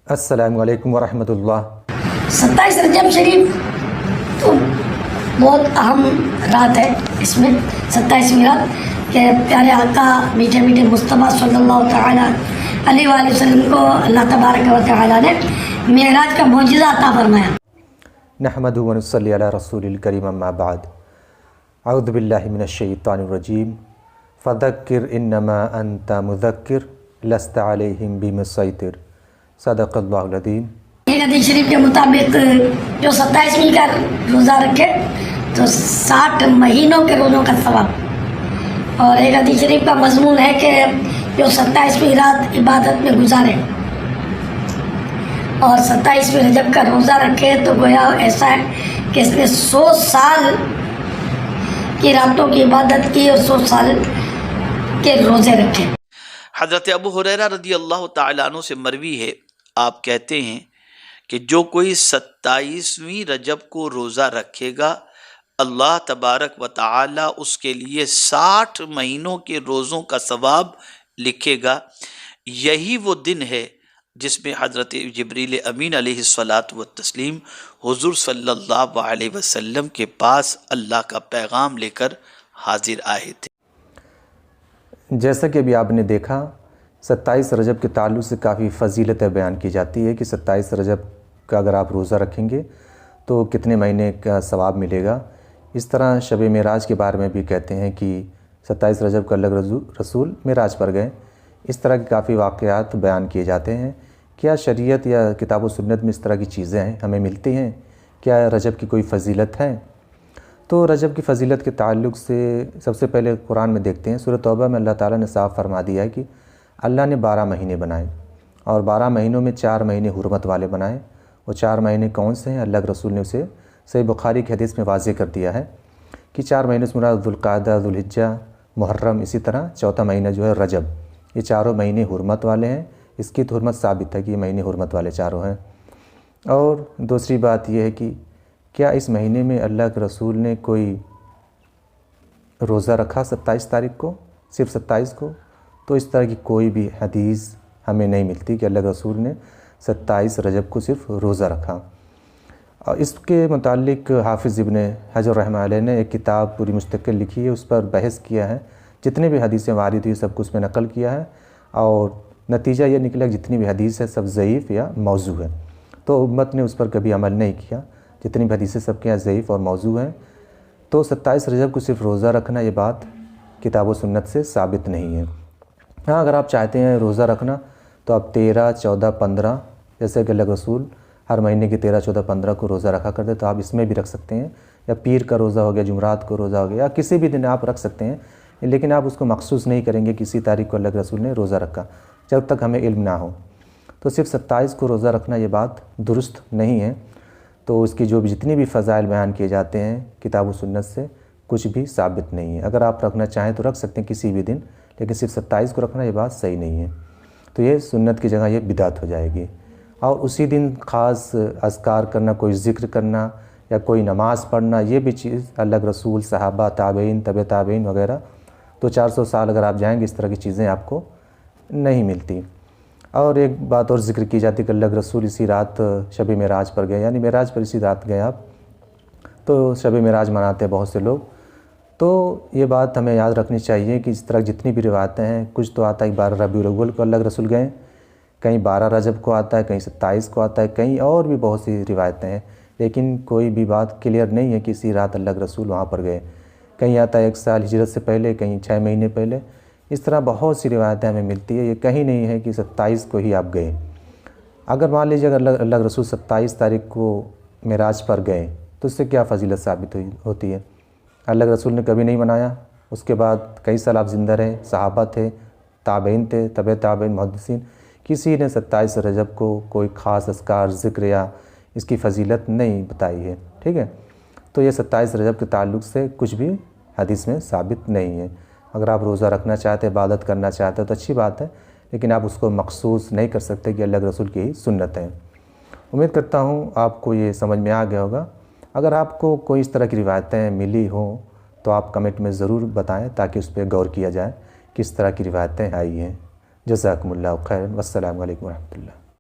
अस्सलामु अलैकुम वरहमतुल्लाह। 27 रजब शरीफ तो बहुत अहम रात है। इसमें 27वीं रात के प्यारे आका मीठे मीठे मुस्तफ़ा सल्लल्लाहु तआला अलैहि वसल्लम को अल्लाह तबारक व तआला ने मेराज का मौजज़ा अता फरमाया। नहमदुहु व नसल्ली अला रसूलिल करीम अम्मा बाद। अऊज़ु बिल्लाहि मिनश शैतानिर रजीम। फ़ज़क्किर इन्नमा अंता मुज़क्किर लस्ता अलैहिम बिमुसैतिर। सदक़ल्लाहुल अज़ीम। एक हदीस शरीफ के मुताबिक जो 27वीं का रोज़ा रखे तो 60 महीनों के रोज़ों का सवाब। और एक हदीस शरीफ का मज़मून है कि जो 27वीं रात इबादत में गुजारे और 27वीं रजब का रोज़ा रखे तो गोया ऐसा है कि इसने 100 साल की रातों की इबादत की और 100 साल के रोज़े रखे। हज़रत अबू हुरैरा रज़ी अल्लाह तआला अन्हु से मरवी है, आप कहते हैं कि जो कोई 27वीं रजब को रोज़ा रखेगा अल्लाह तबारक व तआला उसके लिए 60 महीनों के रोज़ों का सवाब लिखेगा। यही वो दिन है जिसमें हज़रत जिब्रील अमीन अलैहिस्सलातु व तस्लीम हुज़ूर सल्लल्लाहु अलैहि वसल्लम के पास अल्लाह का पैगाम लेकर हाजिर आए थे। जैसा कि अभी आपने देखा 27 रजब के ताल्लुक़ से काफ़ी फ़जीलतें बयान की जाती है कि 27 रजब का अगर आप रोज़ा रखेंगे तो कितने महीने का सवाब मिलेगा। इस तरह शब मेराज के बारे में भी कहते हैं कि 27 रजब को अल्लाह रसूल मेराज पर गए। इस तरह के काफ़ी वाक़यात बयान किए जाते हैं। क्या शरीयत या किताब व सुन्नत में इस तरह की चीज़ें हैं हमें मिलती हैं? क्या रजब की कोई फ़जीलत है? तो रजब की फ़जीलत के ताल्लुक़ से सबसे पहले कुरान में देखते हैं, सूरह तौबा में अल्लाह ताला ने साफ़ फरमा दिया है कि अल्लाह ने 12 महीने बनाए और 12 महीनों में 4 महीने हुर्मत वाले बनाए। वो 4 महीने कौन से हैं? अल्लाह के रसूल ने उसे सही बुखारी की हदीस में वाज़ेह कर दिया है कि 4 महीने से मुराद ज़ुल्क़ादा, ज़ुल्हिज्जा, मुहर्रम, इसी तरह चौथा महीना जो है रजब। ये चारों महीने हुर्मत वाले हैं। इसकी तो हुर्मत साबित है कि ये महीने हुर्मत वाले चारों हैं। और दूसरी बात यह है कि क्या इस महीने में अल्लाह के रसूल ने कोई रोज़ा रखा 27 तारीख़ को, सिर्फ़ 27 को? तो इस तरह की कोई भी हदीस हमें नहीं मिलती कि अल्लाह के रसूल ने 27 रजब को सिर्फ़ रोज़ा रखा। और इसके मुतालिक हाफिज़ इब्न हजर रहमतुल्लाह अलैह ने एक किताब पूरी मुस्तक़िल लिखी है, उस पर बहस किया है। जितने भी हदीसें वारिद हुई सब कुछ में नकल किया है और नतीजा ये निकला कि जितनी भी हदीस है सब ज़ईफ़ या मौजू है। तो उम्मत ने उस पर कभी अमल नहीं किया। जितनी भी हदीसें सबके यहाँ ज़ईफ़ और मौजू हैं। तो 27 रजब को सिर्फ़ रोज़ा रखना ये बात किताब व सुन्नत से साबित नहीं है। हाँ, अगर आप चाहते हैं रोज़ा रखना तो आप 13, 14, 15 जैसे कि अल्लाह के रसूल हर महीने के 13, 14, 15 को रोज़ा रखा करते तो आप इसमें भी रख सकते हैं। या पीर का रोज़ा हो गया, जुमरात को रोज़ा हो गया, या किसी भी दिन आप रख सकते हैं। लेकिन आप उसको मखसूस नहीं करेंगे किसी तारीख़ को अल्लाह के रसूल ने रोज़ा रखा, जब तक हमें इल्म ना हो। तो सिर्फ़ 27 को रोज़ा रखना ये बात दुरुस्त नहीं है। तो उसकी जो भी जितनी भी फ़ज़ाइल बयान किए जाते हैं किताब व सुन्नत से कुछ भी साबित नहीं है। अगर आप रखना चाहें तो रख सकते हैं किसी भी दिन, लेकिन सिर्फ 27 को रखना ये बात सही नहीं है। तो ये सुन्नत की जगह ये बिदात हो जाएगी। और उसी दिन ख़ास अज़कार करना, कोई ज़िक्र करना या कोई नमाज़ पढ़ना, ये भी चीज़ अल्लाह के रसूल, सहाबा, ताबईन, तबे ताबईन वगैरह तो 400 साल अगर आप जाएँगे इस तरह की चीज़ें आपको नहीं मिलती। और एक बात और ज़िक्र की जाती है कि अल्लाह के रसूल इसी रात शब मेराज पर गए, यानी मेराज पर इसी रात गए आप। तो शब मेराज मनाते हैं बहुत से लोग। तो ये बात हमें याद रखनी चाहिए कि इस तरह जितनी भी रिवायतें हैं, कुछ तो आता है 12 रबीउल अव्वल को अल्लाह के रसूल गए, कहीं 12 रजब को आता है, कहीं 27 को आता है, कहीं और भी बहुत सी रिवायतें हैं। लेकिन कोई भी बात क्लियर नहीं है कि इसी रात अल्लाह के रसूल वहाँ पर गए। कहीं आता है 1 साल हिजरत से पहले, कहीं 6 महीने पहले। इस तरह बहुत सी रिवायतें हमें मिलती है। ये कहीं नहीं है कि 27 को ही आप गए। अगर मान लीजिए अगर अल्लाह के रसूल 27 तारीख़ को मेराज पर गए तो उससे क्या फ़जीलत साबित होती है? अल्लाह के रसूल ने कभी नहीं मनाया। उसके बाद कई साल आप ज़िंदा रहे, सहाबा थे, ताबईन थे, तबे ताबईन, मुहद्दिसीन, किसी ने 27 रजब को कोई ख़ास अज़कार, ज़िक्र या इसकी फ़जीलत नहीं बताई है। ठीक है, तो ये 27 रजब के ताल्लुक़ से कुछ भी हदीस में साबित नहीं है। अगर आप रोज़ा रखना चाहते हैं, इबादत करना चाहते हैं तो अच्छी बात है, लेकिन आप उसको मखसूस नहीं कर सकते कि अल्लाह के रसूल की ही सुन्नत है। उम्मीद करता हूँ आपको ये समझ में आ गया होगा। अगर आपको कोई इस तरह की रिवायतें मिली हों तो आप कमेंट में ज़रूर बताएं ताकि उस पर गौर किया जाए किस तरह की रिवायतें आई हैं। जज़ाकुमुल्लाहु खैरन। वस्सलामु अलैकुम वरहमतुल्लाह।